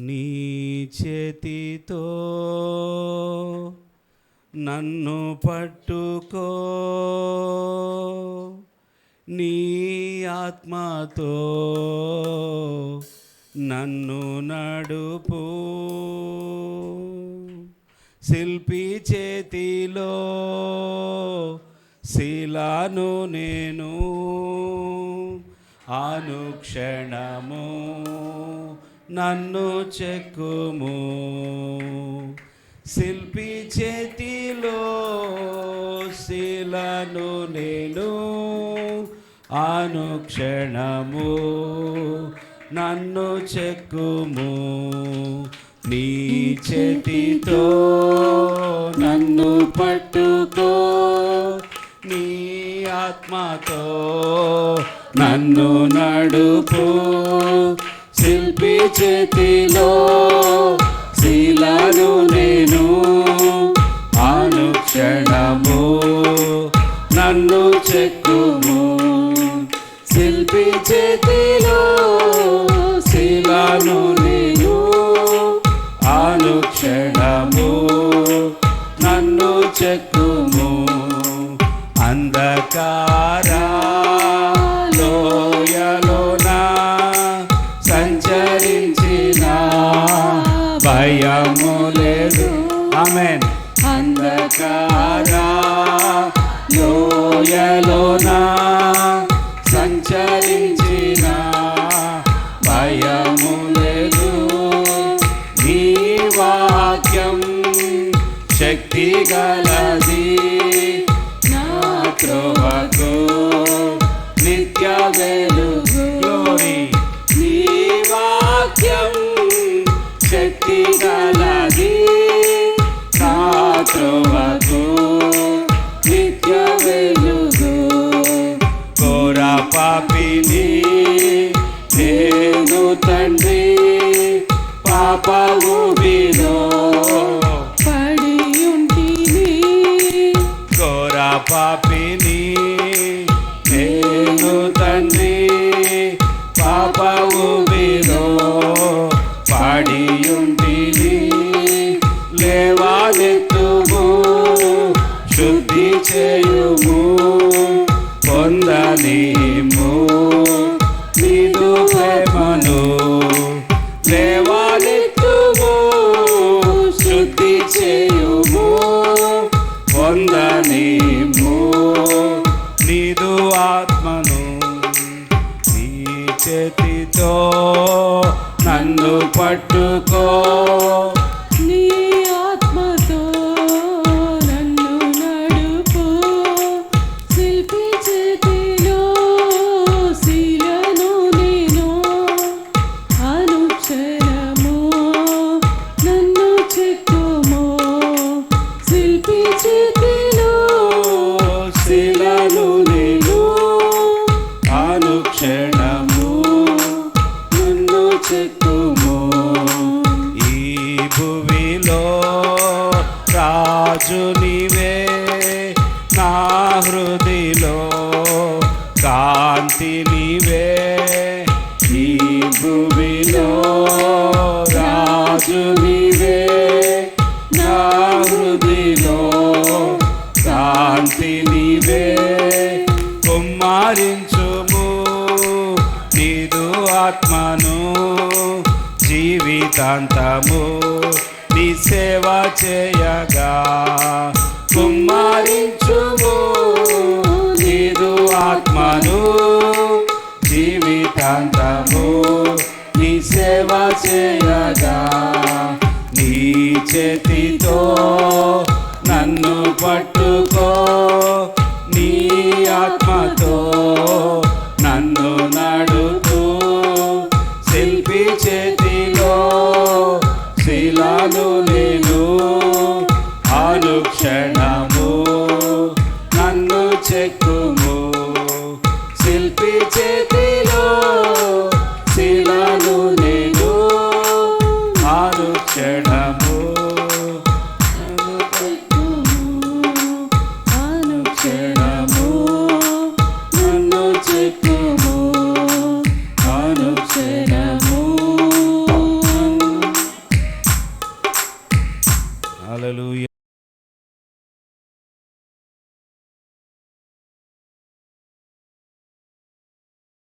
నీ చేతితో నన్ను పట్టుకో, నీ ఆత్మతో నన్ను నడుపు. శిల్పి చేతిలో శిలను నేను, అనుక్షణము నన్ను చెక్కుము. శిల్పి చేతిలో శిలను నేను, అనుక్షణము నన్ను చెక్కుము. నీ చేతితో నన్ను పట్టుకో, నీ ఆత్మతో నన్ను నడుపు. శిల్పి చేతిలో శిలను నేను, అనుక్షణము నన్ను చెక్కుము. శిల్పి చేతిలో శిలను నేను, అనుక్షణము నన్ను చెక్కుము. అంధకార లోయలోన సంచరించిన భయము లేదు. ఆమేన్. అంధకార లోయలోన సంచరించిన భయము లేదు. నీ వాక్యం శక్తి గలది, నా త్రోవకు నిత్య వెలుగు. నీ వాక్యం శక్తి గలది, నా త్రోవకు నిత్య వెలుగు. ఘోర పాపిని నేను తండ్రి, పాప ఊబిలో పడి ఉంటిని. ఘోర పాపిని నేను తండ్రి, పాప ఊబిలో పడి ఉంటిని. లేవాలెత్తుము, శుద్ధి చేయుము, పొందలేము నీదు ప్రేమను. లేవాలెత్తుము, శుద్ధి చేయుము, పొందలేము నీదు ఆత్మను. నీ చేతితో నన్ను పట్టుకో, నీ ఆత్మతో నన్ను నడుపు. శిల్పి చేతిలో శిలను నేను, అనుక్షణము నన్ను చెక్కుము. శిల్పి చేతిలో శిలను నేను, అనుక్షణము నన్ను చెక్కుము. ఈ భువిలో రాజు నీవే, నా హృదిలో కాంతి నీవే. ఈ భువిలో రాజు నీవే, నా హృదిలో కాంతి నీవే. కుమ్మరించుము నీదు ఆత్మను, జీవితాంతము నీ సేవ చేయగా. కుమ్మరించుము నీదు ఆత్మను, జీవితాంతము నీ సేవ చేయగా. నీ చేతితో నన్ను పట్టుకో, నీ ఆత్మతో నన్ను నడుపు. శిల్పి చేతిలో శిలను నేను, అనుక్షణము నన్ను చెక్కుము. శిల్పి చేతిలో శిలను నేను, అనుక్షణము అనుక్షణము నన్ను చెక్కుము. అనుక్షణము హల్లెలూయా.